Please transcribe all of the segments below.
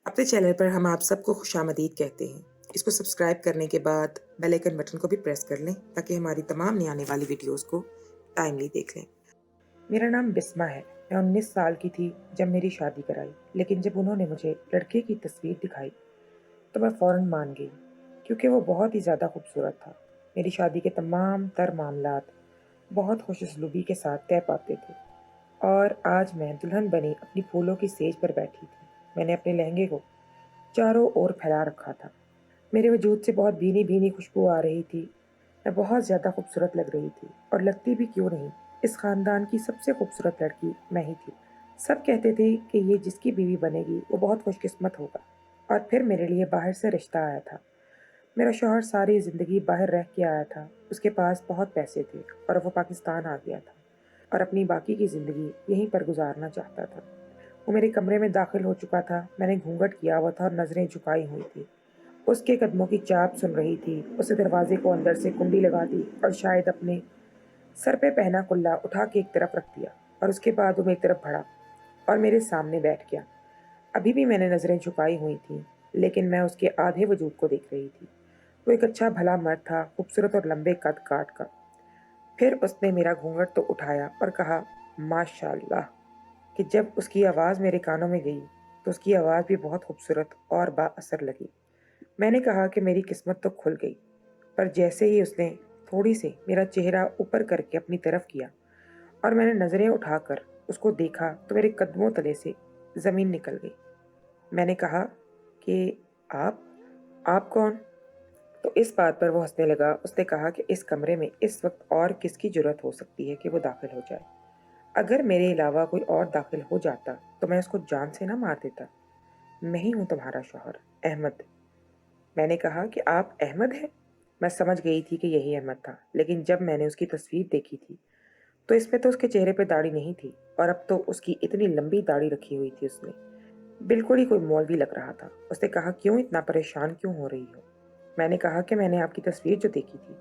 अपने चैनल पर हम आप सबको खुशामदीद कहते हैं। इसको सब्सक्राइब करने के बाद बेल आइकन बटन को भी प्रेस कर लें ताकि हमारी तमाम नई आने वाली वीडियोस को टाइमली देख लें। मेरा नाम बिस्मा है। मैं 19 साल की थी जब मेरी शादी कराई, लेकिन जब उन्होंने मुझे लड़के की तस्वीर दिखाई तो मैं फ़ौरन मान गई, क्योंकि वो बहुत ही ज़्यादा खूबसूरत था। मेरी शादी के तमाम तर मामलात बहुत खुशउस्लूबी के साथ तय पाते थे और आज मैं दुल्हन बनी अपनी फूलों की सेज पर बैठी थी। मैंने अपने लहंगे को चारों ओर फैला रखा था। मेरे वजूद से बहुत भीनी-भीनी खुशबू आ रही थी। मैं बहुत ज़्यादा खूबसूरत लग रही थी और लगती भी क्यों नहीं, इस ख़ानदान की सबसे खूबसूरत लड़की मैं ही थी। सब कहते थे कि ये जिसकी बीवी बनेगी वो बहुत खुशकिस्मत होगा। और फिर मेरे लिए बाहर से रिश्ता आया था। मेरा शौहर सारी ज़िंदगी बाहर रह के आया था। उसके पास बहुत पैसे थे और वो पाकिस्तान आ गया था और अपनी बाकी की ज़िंदगी यहीं पर गुज़ारना चाहता था। वो मेरे कमरे में दाखिल हो चुका था। मैंने घूंघट किया हुआ था और नज़रें झुकाई हुई थी। उसके कदमों की चाप सुन रही थी। उसने दरवाजे को अंदर से कुंडी लगा दी और शायद अपने सर पे पहना कुल्ला उठा के एक तरफ रख दिया और उसके बाद वो मेरी तरफ बढ़ा और मेरे सामने बैठ गया। अभी भी मैंने नज़रें झुकाई हुई थीं, लेकिन मैं उसके आधे वजूद को देख रही थी। वो एक अच्छा भला मर्द था, खूबसूरत और लंबे कद-काठ का। फिर उसने मेरा घूंघट तो उठाया और कहा, माशाअल्लाह! कि जब उसकी आवाज़ मेरे कानों में गई, तो उसकी आवाज़ भी बहुत खूबसूरत और बाअसर लगी। मैंने कहा कि मेरी किस्मत तो खुल गई, पर जैसे ही उसने थोड़ी सी मेरा चेहरा ऊपर करके अपनी तरफ किया और मैंने नज़रें उठाकर उसको देखा, तो मेरे कदमों तले से ज़मीन निकल गई। मैंने कहा कि आप कौन? तो इस बात पर वो हँसने लगा। उसने कहा कि इस कमरे में इस वक़्त और किसकी ज़रूरत हो सकती है कि वो दाखिल हो जाए? अगर मेरे अलावा कोई और दाखिल हो जाता, तो मैं उसको जान से ना मार देता। मैं ही हूँ तुम्हारा शौहर, अहमद। मैंने कहा कि आप अहमद हैं? मैं समझ गई थी कि यही अहमद था, लेकिन जब मैंने उसकी तस्वीर देखी थी, तो इसमें तो उसके चेहरे पे दाढ़ी नहीं थी और अब तो उसकी इतनी लंबी दाढ़ी रखी हुई थी उसने। बिल्कुल ही कोई मौलवी लग रहा था। उसने कहा, क्यों इतना परेशान क्यों हो रही हो? मैंने कहा कि मैंने आपकी तस्वीर जो देखी थी,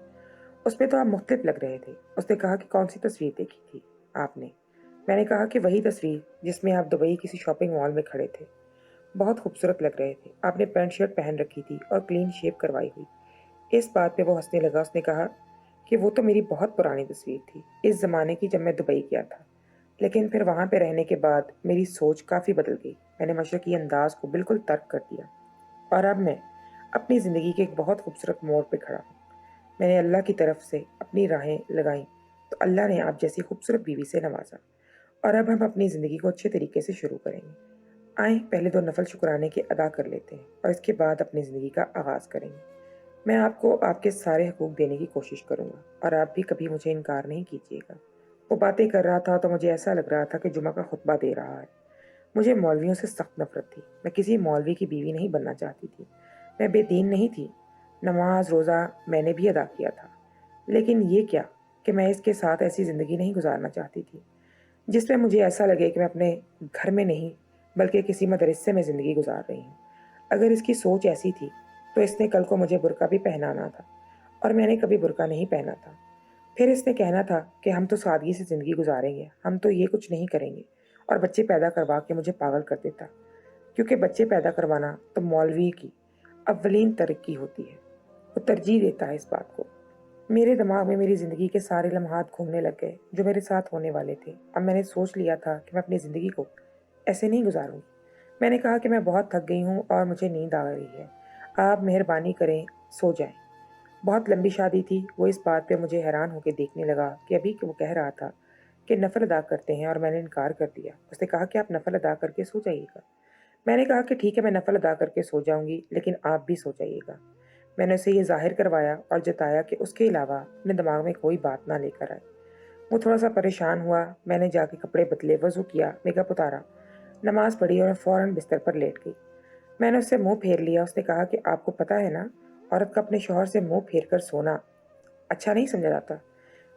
उसमें तो आप मुख्तलिफ लग रहे थे। उसने कहा कि कौन सी तस्वीर देखी थी आपने? मैंने कहा कि वही तस्वीर जिसमें आप दुबई किसी शॉपिंग मॉल में खड़े थे। बहुत खूबसूरत लग रहे थे। आपने पैंट शर्ट पहन रखी थी और क्लीन शेव करवाई हुई। इस बात पे वो हंसने लगा। उसने कहा कि वो तो मेरी बहुत पुरानी तस्वीर थी, इस ज़माने की जब मैं दुबई गया था। लेकिन फिर वहाँ पे रहने के बाद मेरी सोच काफ़ी बदल गई। मैंने मशरक़ी अंदाज़ को बिल्कुल तर्क कर दिया और अब मैं अपनी ज़िंदगी के एक बहुत खूबसूरत मोड़ पे खड़ा हूँ। मैंने अल्लाह की तरफ से अपनी राहें लगाईं, तो अल्लाह ने आप जैसी खूबसूरत बीवी से नवाज़ा और अब हम अपनी ज़िंदगी को अच्छे तरीके से शुरू करेंगे। आएँ पहले 2 नफ़ल शुक्राने के अदा कर लेते हैं और इसके बाद अपनी ज़िंदगी का आगाज़ करेंगे। मैं आपको आपके सारे हकूक़ देने की कोशिश करूँगा और आप भी कभी मुझे इनकार नहीं कीजिएगा। वो बातें कर रहा था तो मुझे ऐसा लग रहा था कि जुमा का खुतबा दे रहा है। मुझे मौलवियों से सख्त नफ़रत थी। मैं किसी मौलवी की बीवी नहीं बनना चाहती थी। मैं बेदीन नहीं थी। नमाज़, रोज़ा मैंने भी अदा किया था। लेकिन ये क्या कि मैं इसके साथ ऐसी ज़िंदगी नहीं गुज़ारना चाहती थी, जिसमें मुझे ऐसा लगे कि मैं अपने घर में नहीं, बल्कि किसी मदरसे में ज़िंदगी गुज़ार रही हूँ। अगर इसकी सोच ऐसी थी, तो इसने कल को मुझे बुर्का भी पहनाना था और मैंने कभी बुर्का नहीं पहना था। फिर इसने कहना था कि हम तो सादगी से ज़िंदगी गुज़ारेंगे, हम तो ये कुछ नहीं करेंगे और बच्चे पैदा करवा के मुझे पागल कर देता, क्योंकि बच्चे पैदा करवाना तो मौलवी की अव्वलीन तरक्की होती है। वो तरजीह देता है इस बात को। मेरे दिमाग में मेरी ज़िंदगी के सारे लम्हात घूमने लग गए, जो मेरे साथ होने वाले थे। अब मैंने सोच लिया था कि मैं अपनी ज़िंदगी को ऐसे नहीं गुज़ारूँगी। मैंने कहा कि मैं बहुत थक गई हूँ और मुझे नींद आ रही है। आप मेहरबानी करें, सो जाएँ। बहुत लंबी शादी थी। वो इस बात पे मुझे हैरान होके देखने लगा कि अभी वो कह रहा था कि नफ़ल अदा करते हैं और मैंने इनकार कर दिया। उसने कहा कि आप नफ़ल अदा करके सो जाइएगा। मैंने कहा कि ठीक है, मैं नफ़ल अदा करके सो जाऊँगी, लेकिन आप भी सो जाइएगा। मैंने उसे ये ज़ाहिर करवाया और जताया कि उसके अलावा अपने दिमाग में कोई बात ना लेकर आए। वो थोड़ा-सा परेशान हुआ। मैंने जाके कपड़े बदले, वज़ू किया, मेकअप उतारा, नमाज़ पढ़ी और मैं फ़ौरन बिस्तर पर लेट गई। मैंने उससे मुँह फेर लिया। उसने कहा कि आपको पता है ना, औरत का अपने शौहर से मुँह फेर कर सोना अच्छा नहीं समझा जाता।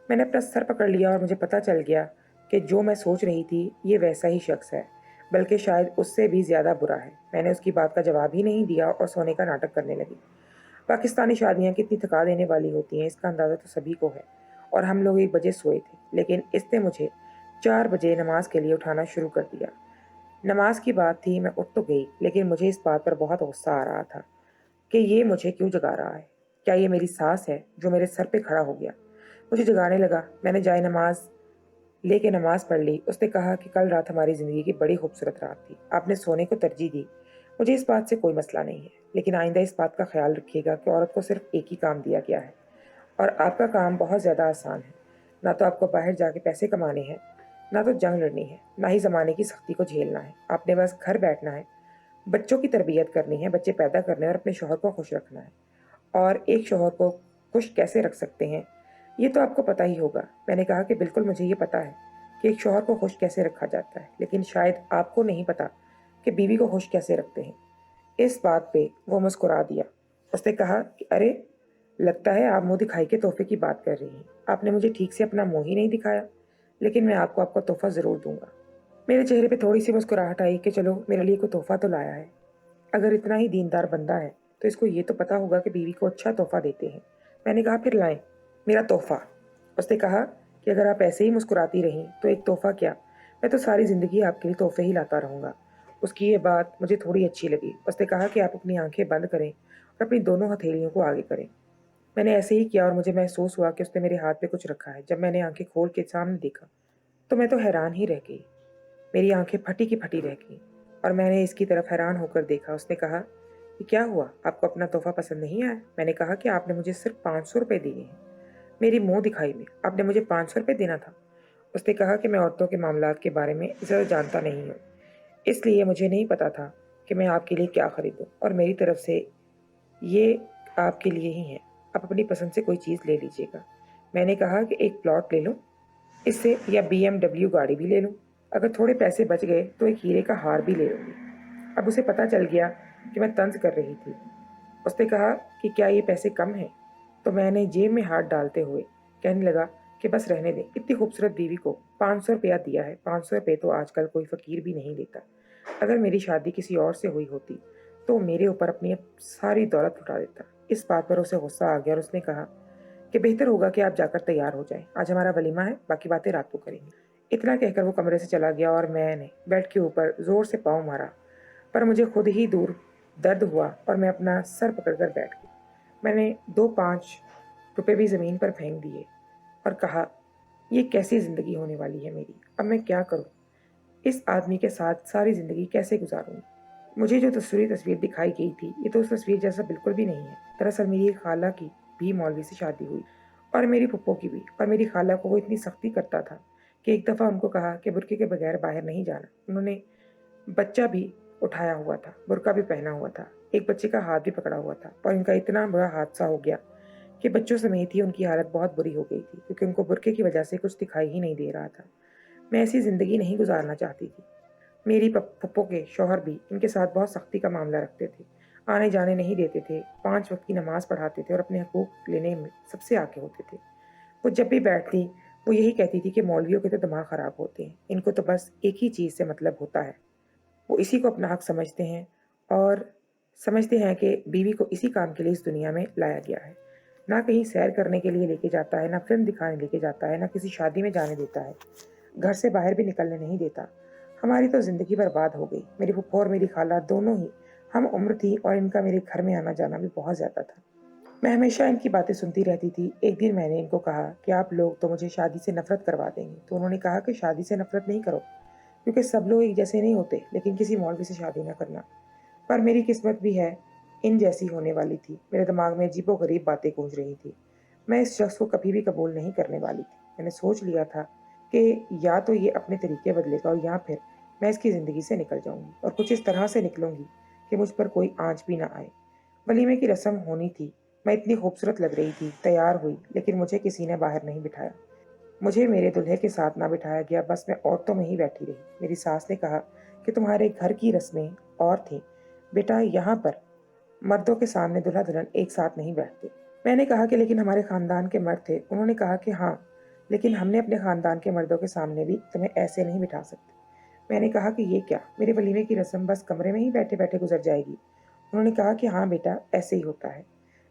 मैंने अपना सर पकड़ लिया और मुझे पता चल गया कि जो मैं सोच रही थी, ये वैसा ही शख्स है, बल्कि शायद उससे भी ज़्यादा बुरा है। मैंने उसकी बात का जवाब ही नहीं दिया और सोने का नाटक करने लगी। पाकिस्तानी शादियाँ कितनी थका देने वाली होती हैं, इसका अंदाज़ा तो सभी को है और हम लोग 1 बजे सोए थे, लेकिन इसने मुझे 4 बजे नमाज़ के लिए उठाना शुरू कर दिया। नमाज की बात थी, मैं उठ तो गई, लेकिन मुझे इस बात पर बहुत गुस्सा आ रहा था कि ये मुझे क्यों जगा रहा है। क्या ये मेरी सास है जो मेरे सर पे खड़ा हो गया, मुझे जगाने लगा। मैंने जाए नमाज लेके नमाज पढ़ ली। उसने कहा कि कल रात हमारी ज़िंदगी की बड़ी खूबसूरत रात थी, आपने सोने को तरजीह दी। मुझे इस बात से कोई मसला नहीं है, लेकिन आइंदा इस बात का ख्याल रखिएगा कि औरत को सिर्फ एक ही काम दिया गया है, और आपका काम बहुत ज़्यादा आसान है। ना तो आपको बाहर जाके पैसे कमाने हैं, ना तो जंग लड़नी है, ना ही ज़माने की सख्ती को झेलना है। आपने बस घर बैठना है, बच्चों की तरबियत करनी है, बच्चे पैदा करने हैं और अपने शौहर को खुश रखना है। और एक शौहर को खुश कैसे रख सकते हैं, ये तो आपको पता ही होगा। मैंने कहा कि बिल्कुल मुझे ये पता है कि एक शौहर को खुश कैसे रखा जाता है, लेकिन शायद आपको नहीं पता कि बीवी को खुश कैसे रखते हैं। इस बात पे वो मुस्कुरा दिया। उसने कहा कि अरे, लगता है आप मुँह दिखाई के तोहफे की बात कर रही हैं। आपने मुझे ठीक से अपना मुँह ही नहीं दिखाया, लेकिन मैं आपको आपका तोहफा ज़रूर दूंगा। मेरे चेहरे पे थोड़ी सी मुस्कुराहट आई कि चलो मेरे लिए कोई तोहफा तो लाया है। अगर इतना ही दीनदार बंदा है तो इसको ये तो पता होगा कि बीवी को अच्छा तोहफा देते हैं। मैंने कहा फिर लाएं मेरा तोहफा। उसने कहा कि अगर आप ऐसे ही मुस्कुराती रहीं तो एक तोहफा क्या, मैं तो सारी ज़िंदगी आपके लिए तोहफे ही लाता रहूँगा। उसकी ये बात मुझे थोड़ी अच्छी लगी। उसने कहा कि आप अपनी आंखें बंद करें और अपनी दोनों हथेलियों को आगे करें। मैंने ऐसे ही किया और मुझे महसूस हुआ कि उसने मेरे हाथ पे कुछ रखा है। जब मैंने आंखें खोल के सामने देखा तो मैं तो हैरान ही रह गई। मेरी आंखें फटी की फटी रह गईं और मैंने इसकी तरफ हैरान होकर देखा। उसने कहा कि क्या हुआ, आपको अपना तोहफा पसंद नहीं आया? मैंने कहा कि आपने मुझे सिर्फ 500 रुपये दिए हैं। मेरी मुंह दिखाई में आपने मुझे 500 रुपये देना था। उसने कहा कि मैं औरतों के मामलात के बारे में ज़्यादा जानता नहीं हूँ, इसलिए मुझे नहीं पता था कि मैं आपके लिए क्या खरीदूँ, और मेरी तरफ से ये आपके लिए ही है। आप अपनी पसंद से कोई चीज़ ले लीजिएगा। मैंने कहा कि एक प्लॉट ले लूँ इससे, या BMW गाड़ी भी ले लूँ। अगर थोड़े पैसे बच गए तो एक हीरे का हार भी ले लूँगी। अब उसे पता चल गया कि मैं तंज कर रही थी। उसने कहा कि क्या ये पैसे कम हैं? तो मैंने जेब में हाथ डालते हुए कहने लगा कि बस रहने दें, इतनी खूबसूरत बीवी को 500 रुपया दिया है। 500 रुपये तो आजकल कोई फ़कीर भी नहीं देता। अगर मेरी शादी किसी और से हुई होती तो मेरे ऊपर अपनी सारी दौलत लुटा देता। इस बात पर उसे गुस्सा आ गया और उसने कहा कि बेहतर होगा कि आप जाकर तैयार हो जाएं। आज हमारा वलीमा है, बाकी बातें रात को करेंगे। इतना कहकर वो कमरे से चला गया और मैंने बेड के ऊपर ज़ोर से पाँव मारा, पर मुझे खुद ही दूर दर्द हुआ और मैं अपना सर पकड़कर बैठ गई। मैंने 2-5 रुपए भी ज़मीन पर फेंक दिए और कहा, ये कैसी ज़िंदगी होने वाली है मेरी, अब मैं क्या करूँ? इस आदमी के साथ सारी ज़िंदगी कैसे गुजारूँगी? मुझे जो तस्वीर दिखाई गई थी, ये तो उस तस्वीर जैसा बिल्कुल भी नहीं है। दरअसल मेरी एक खाला की भी मौलवी से शादी हुई, और मेरी फूफो की भी, और मेरी खाला को वो इतनी सख्ती करता था कि एक दफ़ा उनको कहा कि बुर्के के बगैर बाहर नहीं जाना। उन्होंने बच्चा भी उठाया हुआ था, बुर्का भी पहना हुआ था, एक बच्चे का हाथ भी पकड़ा हुआ था, और इनका इतना बुरा हादसा हो गया कि बच्चों समेत ही उनकी हालत बहुत बुरी हो गई थी, क्योंकि उनको बुर्के की वजह से कुछ दिखाई ही नहीं दे रहा था। मैं ऐसी ज़िंदगी नहीं गुजारना चाहती थी। मेरी फूफो के शौहर भी इनके साथ बहुत सख्ती का मामला रखते थे, आने जाने नहीं देते थे, 5 वक्त की नमाज पढ़ाते थे और अपने हकूक़ लेने में सबसे आगे होते थे। वो जब भी बैठती वो यही कहती थी कि मौलवियों के तो दिमाग ख़राब होते हैं, इनको तो बस एक ही चीज़ से मतलब होता है, वो इसी को अपना हक समझते हैं, और समझते हैं कि बीवी को इसी काम के लिए इस दुनिया में लाया गया है। ना कहीं सैर करने के लिए लेके जाता है, ना फ़िल्म दिखाने लेके जाता है, ना किसी शादी में जाने देता है, घर से बाहर भी निकलने नहीं देता। हमारी तो ज़िंदगी बर्बाद हो गई। मेरी फूफो और मेरी खाला दोनों ही हम उम्र थी, और इनका मेरे घर में आना-जाना भी बहुत ज़्यादा था। मैं हमेशा इनकी बातें सुनती रहती थी। एक दिन मैंने इनको कहा कि आप लोग तो मुझे शादी से नफ़रत करवा देंगे। तो उन्होंने कहा कि शादी से नफ़रत नहीं करो, क्योंकि सब लोग एक जैसे नहीं होते, लेकिन किसी मौलवी से शादी ना करना। पर मेरी किस्मत भी है इन जैसी होने वाली थी। मेरे दिमाग में अजीबो-गरीब बातें गूंज रही थी। मैं इस शख्स को कभी भी कबूल नहीं करने वाली थी। मैंने सोच लिया था कि या तो ये अपने तरीके बदलेगा, और या फिर मैं इसकी ज़िंदगी से निकल जाऊंगी, और कुछ इस तरह से निकलूंगी कि मुझ पर कोई आँच भी ना आए। वलीमे की रस्म होनी थी। मैं इतनी खूबसूरत लग रही थी, तैयार हुई, लेकिन मुझे किसी ने बाहर नहीं बिठाया। मुझे मेरे दूल्हे के साथ ना बिठाया गया, बस मैं औरतों में ही बैठी रही। मेरी सास ने कहा कि तुम्हारे घर की रस्में और थीं बेटा, यहाँ पर मर्दों के सामने दूल्हा दुल्हन एक साथ नहीं बैठते। मैंने कहा कि लेकिन हमारे खानदान के मर्द थे। उन्होंने कहा कि हाँ, लेकिन हमने अपने खानदान के मर्दों के सामने भी तुम्हें ऐसे नहीं बिठा सकते। मैंने कहा कि ये क्या, मेरे वलीमे की रस्म बस कमरे में ही बैठे बैठे गुजर जाएगी? उन्होंने कहा कि हाँ बेटा, ऐसे ही होता है।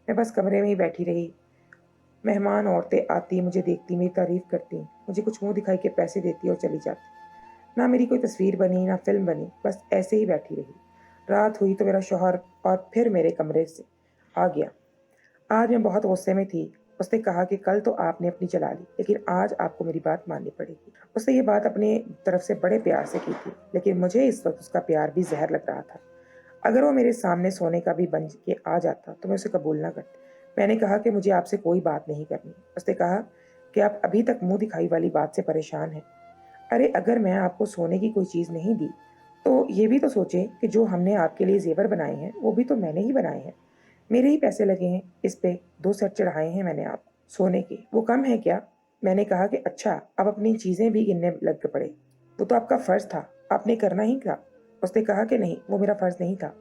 मैं बस कमरे में ही बैठी रही। मेहमान औरतें आती, मुझे देखती, मेरी तारीफ करती, मुझे कुछ मुंह दिखाई के पैसे देती और चली जाती। ना मेरी कोई तस्वीर बनी, ना फ़िल्म बनी, बस ऐसे ही बैठी रही। रात हुई तो मेरा शौहर और फिर मेरे कमरे से आ गया। आज मैं बहुत गुस्से में थी। उसने कहा कि कल तो आपने अपनी चला ली, लेकिन आज आपको मेरी बात माननी पड़ेगी। उसने ये बात अपने तरफ से बड़े प्यार से की थी, लेकिन मुझे इस वक़्त उसका प्यार भी ज़हर लग रहा था। अगर वो मेरे सामने सोने का भी बन के आ जाता, तो मैं उसे कबूल ना करती। मैंने कहा कि मुझे आपसे कोई बात नहीं करनी। उसने कहा कि आप अभी तक मुँह दिखाई वाली बात से परेशान हैं। अरे! अगर मैं आपको सोने की कोई चीज़ नहीं दी, तो ये भी तो सोचें कि जो हमने आपके लिए ज़ेवर बनाए हैं, वो भी तो मैंने ही बनाए हैं। मेरे ही पैसे लगे हैं इस पे, 2 सेट चढ़ाए हैं मैंने आपको सोने के, वो कम है क्या? मैंने कहा कि अच्छा, अब अपनी चीज़ें भी गिनने लग पड़े। वो तो आपका फ़र्ज़ था, आपने करना ही था। उसने कहा कि नहीं, वो मेरा फ़र्ज़ नहीं था।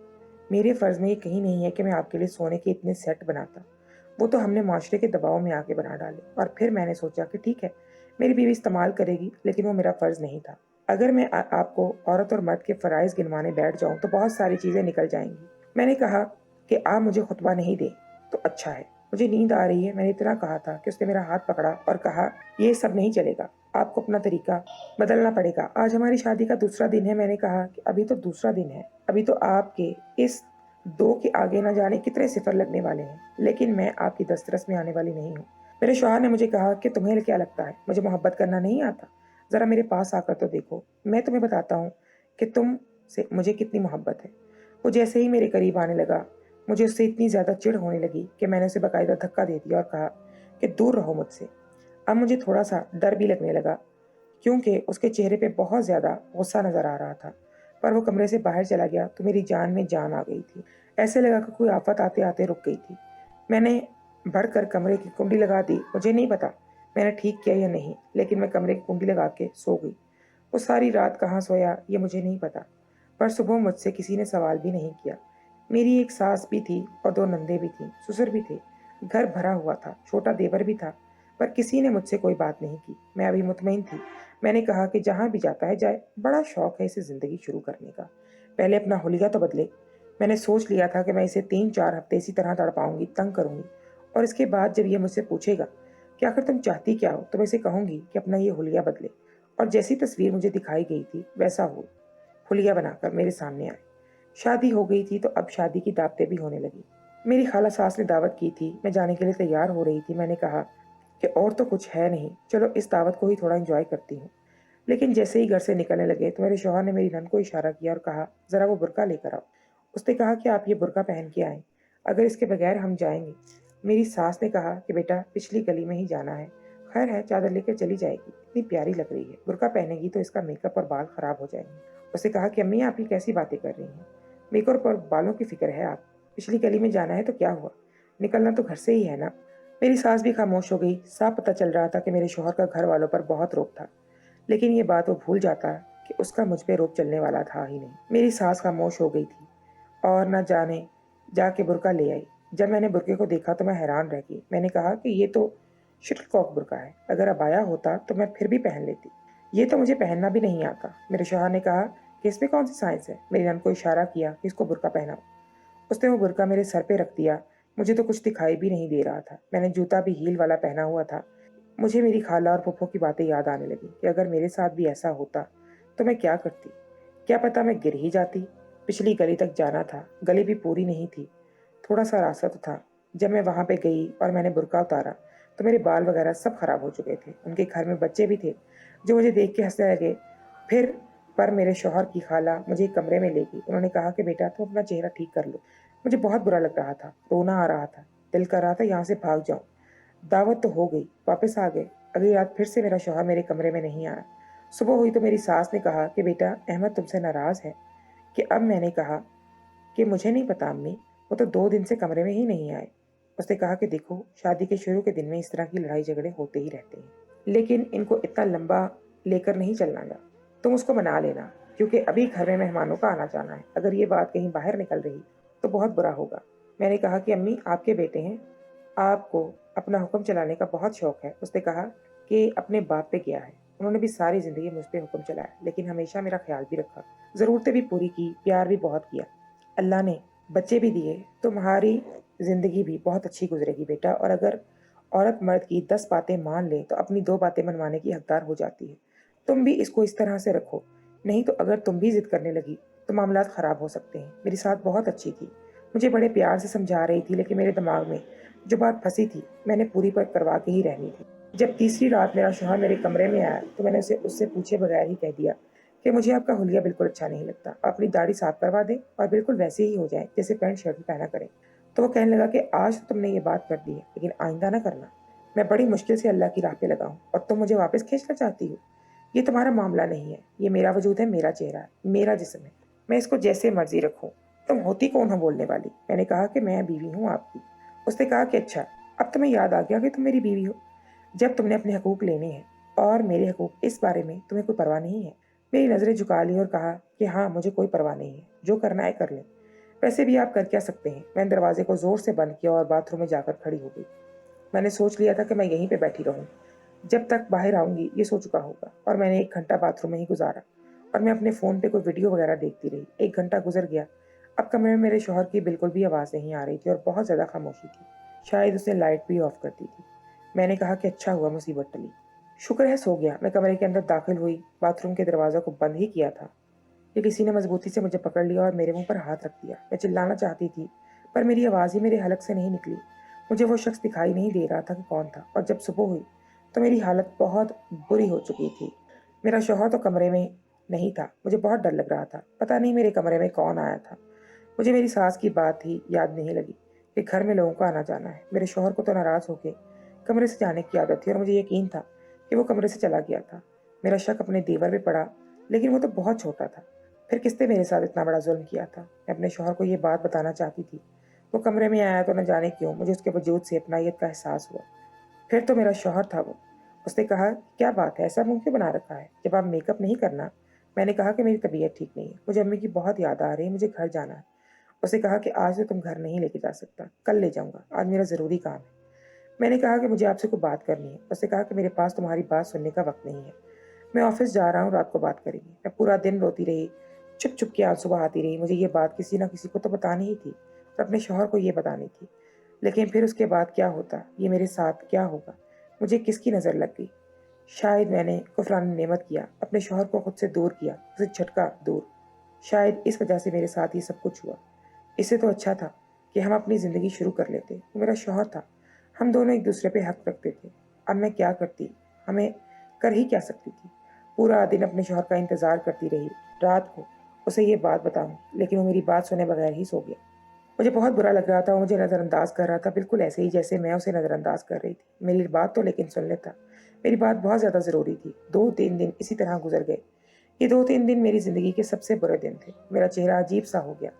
मेरे फ़र्ज़ में ये कहीं नहीं है कि मैं आपके लिए सोने के इतने सेट बनाता। वो तो हमने माशरे के दबाव में आके बना डाले और फिर मैंने सोचा कि ठीक है, मेरी बीवी इस्तेमाल करेगी, लेकिन वो मेरा फ़र्ज़ नहीं था। अगर मैं आपको औरत और मर्द के फ़राइज़ गिनवाने बैठ जाऊँ, तो बहुत सारी चीज़ें निकल जाएँगी। मैंने कहा कि आप मुझे खुतबा नहीं दें, तो अच्छा है। मुझे नींद आ रही है, मैंने इतना कहा था कि उसने मेरा हाथ पकड़ा और कहा, "ये सब नहीं चलेगा, आपको अपना तरीका बदलना पड़ेगा। आज हमारी शादी का दूसरा दिन है।" मैंने कहा कि अभी तो दूसरा दिन है, अभी तो आपके इस 2 के आगे न जाने कितने सिफ़र लगने वाले हैं, लेकिन मैं आपकी दस्तरस में आने वाली नहीं हूँ। मेरे शौहर ने मुझे कहा कि तुम्हें क्या लगता है, मुझे मोहब्बत करना नहीं आता? ज़रा मेरे पास आकर तो देखो, मैं तुम्हें बताता हूँ कि तुमसे मुझे कितनी मोहब्बत है। वो जैसे ही मेरे करीब आने लगा, मुझे उससे इतनी ज़्यादा चिढ़ होने लगी कि मैंने उसे बाकायदा धक्का दे दिया और कहा कि दूर रहो मुझसे। अब मुझे थोड़ा-सा डर भी लगने लगा, क्योंकि उसके चेहरे पे बहुत ज़्यादा गुस्सा नज़र आ रहा था। पर वो कमरे से बाहर चला गया तो मेरी जान में जान आ गई थी। ऐसे लगा कि कोई आफ़त आते-आते रुक गई थी। मैंने बढ़कर कमरे की कुंडी लगा दी। मुझे नहीं पता मैंने ठीक किया या नहीं, लेकिन मैं कमरे की कुंडी लगा के सो गई। वो सारी रात कहाँ सोया ये मुझे नहीं पता, पर सुबह मुझसे किसी ने सवाल भी नहीं किया। मेरी एक सास भी थी और 2 नंदे भी थीं, ससुर भी थे। घर भरा हुआ था, छोटा देवर भी था, पर किसी ने मुझसे कोई बात नहीं की। मैं अभी मुतमईन थी। मैंने कहा कि जहाँ भी जाता है जाए, बड़ा शौक है इसे ज़िंदगी शुरू करने का। पहले अपना हुलिया तो बदले। मैंने सोच लिया था कि मैं इसे 3-4 हफ्ते इसी तरह तड़पाऊँगी, तंग करूँगी और इसके बाद जब ये मुझसे पूछेगा कि आखिर तुम चाहती क्या हो? तो मैं इसे कहूँगी कि अपना ये हुलिया बदले और जैसी तस्वीर मुझे दिखाई गई थी, वैसा हो, हुलिया बनाकर मेरे सामने आए। शादी हो गई थी तो अब शादी की दावतें भी होने लगी। मेरी खाला सास ने दावत की थी, मैं जाने के लिए तैयार हो रही थी। मैंने कहा कि और तो कुछ है नहीं, चलो इस दावत को ही थोड़ा एन्जॉय करती हूँ। लेकिन जैसे ही घर से निकलने लगे तो मेरे शौहर ने मेरी नंद को इशारा किया और कहा, "ज़रा वो बुर्का लेकर आओ।" उसने कहा कि आप ये बुर्का पहन के आएँ, अगर इसके बगैर हम जाएँगे। मेरी सास ने कहा कि बेटा पिछली गली में ही जाना है। खैर है, चादर लेकर चली जाएगी, इतनी प्यारी लग रही है। बुर्का पहनेगी तो इसका मेकअप और बाल खराब हो जाएँगे। उसने कहा कि अम्मी आप ये कैसी बातें कर रही हैं? मेकअप और बालों की फ़िक्र है आप, पिछली गली में जाना है तो क्या हुआ? निकलना तो घर से ही है ना। मेरी सास भी खामोश हो गई। साफ पता चल रहा था कि मेरे शौहर का घर वालों पर बहुत रोब था। लेकिन ये बात वो भूल जाता कि उसका मुझ पे रोब चलने वाला था ही नहीं। मेरी सास खामोश हो गई थी और न जाने जाके बुर्का ले आई। जब मैंने बुर्के को देखा तो मैं हैरान रह गई। मैंने कहा कि ये तो शटलकॉक बुर्का है। अगर अबाया होता तो मैं फिर भी पहन लेती। ये तो मुझे पहनना भी नहीं आता। मेरे शौहर ने कहा कि इसमें कौन सी साइंस है? मेरी नंद को इशारा किया कि इसको बुर्का पहनाओ। उसने वो बुर्का मेरे सर पे रख दिया। मुझे तो कुछ दिखाई भी नहीं दे रहा था। मैंने जूता भी हील वाला पहना हुआ था। मुझे मेरी खाला और फूफो की बातें याद आने लगी कि अगर मेरे साथ भी ऐसा होता तो मैं क्या करती? क्या पता मैं गिर ही जाती? पिछली गली तक जाना था। गली भी पूरी नहीं थी। थोड़ा-सा रास्ता तो था। जब मैं वहाँ पे गई और मैंने बुर्का उतारा, तो मेरे बाल वगैरह सब खराब हो चुके थे। उनके घर में बच्चे भी थे, जो मुझे देख के हँसने लगे। फिर पर मेरे शौहर की खाला मुझे एक कमरे में ले गई। उन्होंने कहा कि बेटा तुम अपना चेहरा ठीक कर लो। मुझे बहुत बुरा लग रहा था, रोना आ रहा था। दिल कर रहा था यहाँ से भाग जाऊँ। दावत तो हो गई, वापस आ गए। अगली रात फिर से मेरा शौहर मेरे कमरे में नहीं आया। सुबह हुई तो मेरी सास ने कहा कि बेटा अहमद तुमसे नाराज़ है। कि अब मैंने कहा कि मुझे नहीं पता अम्मी, वो तो 2 दिन से कमरे में ही नहीं आए। उसने कहा कि देखो, शादी के शुरू के दिन में इस तरह की लड़ाई झगड़े होते ही रहते हैं, लेकिन इनको इतना लंबा लेकर नहीं चलना गा। तुम उसको मना लेना, क्योंकि अभी घर में मेहमानों का आना-जाना है। अगर ये बात कहीं बाहर निकल रही, तो बहुत बुरा होगा। मैंने कहा कि अम्मी आपके बेटे हैं, आपको अपना हुक्म चलाने का बहुत शौक है। उसने कहा कि अपने बाप पे गया है। उन्होंने भी सारी ज़िंदगी मुझ पे हुक्म चलाया, लेकिन हमेशा मेरा ख़्याल भी रखा। ज़रूरतें भी पूरी की, प्यार भी बहुत किया। अल्लाह ने बच्चे भी दिए, तुम्हारी ज़िंदगी भी बहुत अच्छी गुज़रेगी बेटा। और अगर औरत मर्द की 10 बातें मान ले, तो अपनी 2 बातें मनवाने की हकदार हो जाती है। तुम भी इसको इस तरह से रखो नहीं तो अगर तुम भी जिद करने लगी तो मामलात ख़राब हो सकते हैं। मेरी साथ बहुत अच्छी थी, मुझे बड़े प्यार से समझा रही थी, लेकिन मेरे दिमाग में जो बात फंसी थी मैंने पूरी पर करवा के ही रहनी थी। जब तीसरी रात मेरा शौहर मेरे कमरे में आया तो मैंने उसे उससे पूछे बगैर ही कह दिया कि मुझे आपका हुलिया बिल्कुल अच्छा नहीं लगता, आप अपनी दाढ़ी साफ करवा दें और बिल्कुल वैसे ही हो जाए जैसे पैंट शर्ट पहना करें। तो वो कहने लगा कि आज तो तुमने ये बात कर दी है, लेकिन आइंदा ना करना। मैं बड़ी मुश्किल से अल्लाह की राह पे लगा हूँ और तुम मुझे वापस खींचना चाहती हो। ये तुम्हारा मामला नहीं है, ये मेरा वजूद है, मेरा चेहरा है, मेरा जिस्म है, मैं इसको जैसे मर्जी रखूँ। तुम होती कौन हो बोलने वाली? मैंने कहा कि मैं बीवी हूँ आपकी। उसने कहा कि अच्छा, अब तुम्हें याद आ गया कि तुम मेरी बीवी हो। जब तुमने अपने हकूक लेने हैं और मेरे हकूक, इस बारे में तुम्हें कोई परवाह नहीं है। मेरी नज़रें झुका ली और कहा कि हाँ, मुझे कोई परवाह नहीं है, जो करना है कर लें। वैसे भी आप कर क्या सकते हैं। मैंने दरवाजे को ज़ोर से बंद किया और बाथरूम में जाकर खड़ी हो गई। मैंने सोच लिया था कि मैं यहीं पे बैठी रहूँ, जब तक बाहर आऊँगी ये सो चुका होगा, और मैंने 1 घंटा बाथरूम में ही गुज़ारा और मैं अपने फ़ोन पे कोई वीडियो वगैरह देखती रही। 1 घंटा गुज़र गया। अब कमरे में मेरे शौहर की बिल्कुल भी आवाज़ नहीं आ रही थी और बहुत ज़्यादा खामोशी थी। शायद उसने लाइट भी ऑफ़ कर दी थी। मैंने कहा कि अच्छा हुआ मुसीबत टली। शुक्र है सो गया। मैं कमरे के अंदर दाखिल हुई, बाथरूम के दरवाज़े को बंद ही किया था कि किसी ने मज़बूती से मुझे पकड़ लिया और मेरे मुँह पर हाथ रख दिया। मैं चिल्लाना चाहती थी, पर मेरी आवाज़ ही मेरे हलक से नहीं निकली। मुझे वो शख्स दिखाई नहीं दे रहा था कि कौन था, और जब सुबह हुई तो मेरी हालत बहुत बुरी हो चुकी थी। मेरा शौहर तो कमरे में नहीं था। मुझे बहुत डर लग रहा था। पता नहीं मेरे कमरे में कौन आया था। मुझे मेरी सास की बात ही याद नहीं लगी कि घर में लोगों का आना-जाना है। मेरे शौहर को तो नाराज़ होके कमरे से जाने की आदत थी और मुझे यकीन था कि वो कमरे से चला गया था। मेरा शक अपने देवर पे पड़ा, लेकिन वो तो बहुत छोटा था। फिर किसने मेरे साथ इतना बड़ा ज़ुल्म किया था? मैं अपने शौहर को ये बात बताना चाहती थी। वो कमरे में आया तो न जाने क्यों मुझे उसके वजूद से अपनायत का एहसास हुआ। फिर तो मेरा शौहर था वो। उसने कहा, क्या बात है, ऐसा मुँह क्यों बना रखा है? जब आप मेकअप नहीं करना? मैंने कहा कि मेरी तबीयत ठीक नहीं है, मुझे अम्मी की बहुत याद आ रही है, मुझे घर जाना है। उसने कहा कि आज तो तुम घर नहीं लेके जा सकता, कल ले जाऊँगा, आज मेरा ज़रूरी काम है। मैंने कहा कि मुझे आपसे कोई बात करनी है। उसने कहा कि मेरे पास तुम्हारी बात सुनने का वक़्त नहीं है। मैं ऑफ़िस जा रहा हूँ, रात को बात करेंगे। मैं पूरा दिन रोती रही, चुप-चुप के आँसू बहाती रही। मुझे ये बात किसी न किसी को तो बतानी ही थी और अपने शौहर को ये बतानी थी। लेकिन फिर उसके बाद क्या होता? ये मेरे साथ क्या होगा? मुझे किसकी नज़र लग गई? शायद मैंने कुफ़रान नेमत किया, अपने शौहर को खुद से दूर किया, उसे झटका दूर। शायद इस वजह से मेरे साथ ये सब कुछ हुआ। इससे तो अच्छा था कि हम अपनी ज़िंदगी शुरू कर लेते। वो मेरा शौहर था, हम दोनों एक-दूसरे पे हक़ रखते थे। अब मैं क्या करती? हमें कर ही क्या सकती थी? पूरा दिन अपने शौहर का इंतज़ार करती रही। रात को उसे ये बात बताऊँ, लेकिन वो मेरी बात सुने बगैर ही सो गया। मुझे बहुत बुरा लग रहा था, वो मुझे नज़रअंदाज़ कर रहा था, बिल्कुल ऐसे ही जैसे मैं उसे नज़रअंदाज़ कर रही थी। मेरी बात तो लेकिन सुन लेता। मेरी बात बहुत ज़्यादा ज़रूरी थी। 2-3 दिन इसी तरह गुज़र गए। ये 2-3 दिन मेरी ज़िंदगी के सबसे बुरे दिन थे। मेरा चेहरा अजीब-सा हो गया।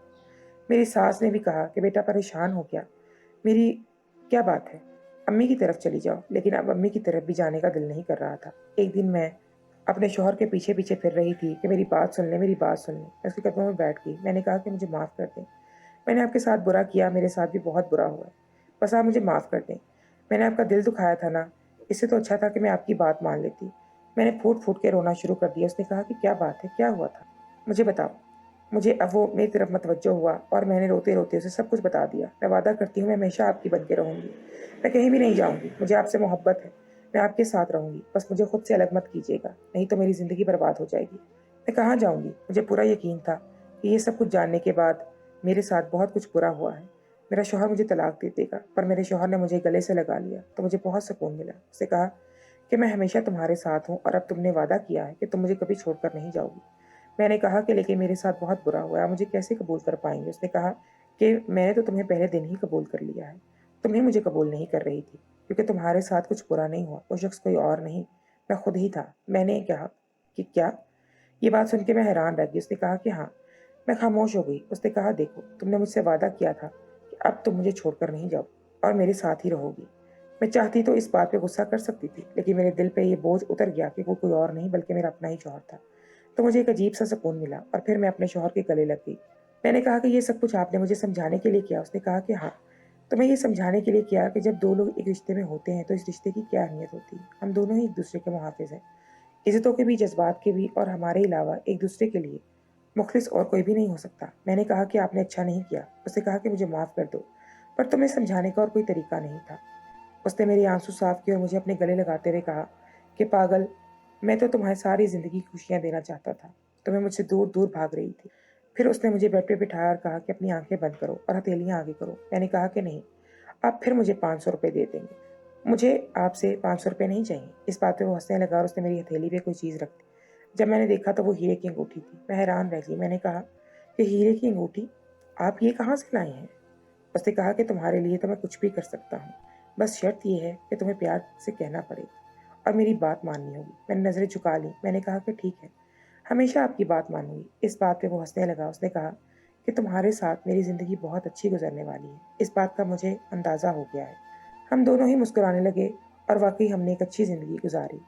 मेरी सास ने भी कहा कि बेटा परेशान हो क्या? मेरी क्या बात है? अम्मी की तरफ चली जाओ, लेकिन अब अम्मी की तरफ भी जाने का दिल नहीं कर रहा था। एक दिन मैं अपने शौहर के पीछे-पीछे फिर रही थी कि मेरी बात सुन ले, मेरी बात सुन ले। मैं उसके कदमों में बैठ गई। मैंने कहा कि मुझे माफ़ कर दें। मैंने आपके साथ बुरा किया, मेरे साथ भी बहुत बुरा हुआ है। बस आप मुझे माफ़ कर दें। मैंने आपका दिल दुखाया था ना, इससे तो अच्छा था कि मैं आपकी बात मान लेती। मैंने फूट-फूट के रोना शुरू कर दिया। उसने कहा कि क्या बात है, क्या हुआ था? मुझे बताओ। मुझे अब वो मेरी तरफ मतवज्जो हुआ और मैंने रोते-रोते उसे सब कुछ बता दिया। मैं वादा करती हूँ मैं हमेशा आपकी बन के रहूँगी। मैं कहीं भी नहीं जाऊँगी। मुझे आपसे मोहब्बत है। मैं आपके साथ रहूँगी। बस मुझे खुद से अलग मत कीजिएगा, नहीं तो मेरी ज़िंदगी बर्बाद हो जाएगी। मैं कहाँ जाऊँगी? मुझे पूरा यकीन था कि ये सब कुछ जानने के बाद मेरे साथ बहुत कुछ बुरा हुआ है। मेरा शौहर मुझे तलाक दे देगा, पर मेरे शौहर ने मुझे गले से लगा लिया, तो मुझे बहुत सुकून मिला। उसने कहा कि मैं हमेशा तुम्हारे साथ हूँ और अब तुमने वादा किया है कि तुम मुझे कभी छोड़कर नहीं जाओगी। मैंने कहा कि लेकिन मेरे साथ बहुत बुरा हुआ है, आप मुझे कैसे कबूल कर पाएँगे? उसने कहा कि मैंने तो तुम्हें पहले दिन ही कबूल कर लिया है। तुम ही मुझे कबूल नहीं कर रही थी, क्योंकि तुम्हारे साथ कुछ बुरा नहीं हुआ। वो शख्स कोई और नहीं, मैं खुद ही था। मैंने कहा कि क्या? ये बात सुन के मैं हैरान रह गई। उसने कहा कि हाँ। मैं खामोश हो गई। उसने कहा, देखो, तुमने मुझसे वादा किया था कि अब तुम मुझे छोड़कर नहीं जाओ और मेरे साथ ही रहोगी। मैं चाहती तो इस बात पे गुस्सा कर सकती थी, लेकिन मेरे दिल पे ये बोझ उतर गया कि वो कोई और नहीं बल्कि मेरा अपना ही शौहर था। तो मुझे एक अजीब-सा सुकून मिला और फिर मैं अपने शौहर के गले लग गई। मैंने कहा कि ये सब कुछ आपने मुझे समझाने के लिए किया? उसने कहा कि हाँ, तुम्हें ये समझाने के लिए किया कि जब 2 लोग एक रिश्ते में होते हैं तो इस रिश्ते की क्या अहमियत होती है। हम दोनों ही एक-दूसरे के मुहाफ़िज़ हैं। इज़्ज़तों के भी, जज़्बात के भी, और हमारे अलावा एक-दूसरे के लिए मुख़लिस और कोई भी नहीं हो सकता। मैंने कहा कि आपने अच्छा नहीं किया। उसने कहा कि मुझे माफ़ कर दो, पर तुम्हें समझाने का और कोई तरीका नहीं था। उसने मेरे आँसू साफ़ किए और मुझे अपने गले लगाते हुए कहा कि पागल, मैं तो तुम्हें सारी ज़िंदगी खुशियाँ देना चाहता था, तो मैं मुझसे दूर दूर भाग रही थी। फिर उसने मुझे बेड पे बिठाया और कहा कि अपनी आंखें बंद करो और हथेलियां आगे करो। मैंने कहा कि नहीं, आप फिर मुझे 500 रुपये दे देंगे। मुझे आपसे 500 रुपये नहीं चाहिए। इस बात पे वो हंसने लगा और उसने मेरी हथेली पे कोई चीज़ रख दी। जब मैंने देखा तो वो हीरे की अंगूठी थी। मैं हैरान रह गई। मैंने कहा कि हीरे की अंगूठी, आप ये कहाँ से लाई हैं? उसने कहा कि तुम्हारे लिए तो मैं कुछ भी कर सकता हूँ, बस शर्त ये है कि तुम्हें प्यार से कहना पड़ेगा और मेरी बात माननी होगी। मैंने नज़रें झुका ली। मैंने कहा कि ठीक है, हमेशा आपकी बात मानूंगी। इस बात पे वो हंसने लगा। उसने कहा कि तुम्हारे साथ मेरी ज़िंदगी बहुत अच्छी गुजरने वाली है। इस बात का मुझे अंदाज़ा हो गया है। हम दोनों ही मुस्कुराने लगे और वाकई हमने एक अच्छी ज़िंदगी गुजारी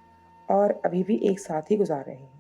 और अभी भी एक साथ ही गुजार रहे हैं।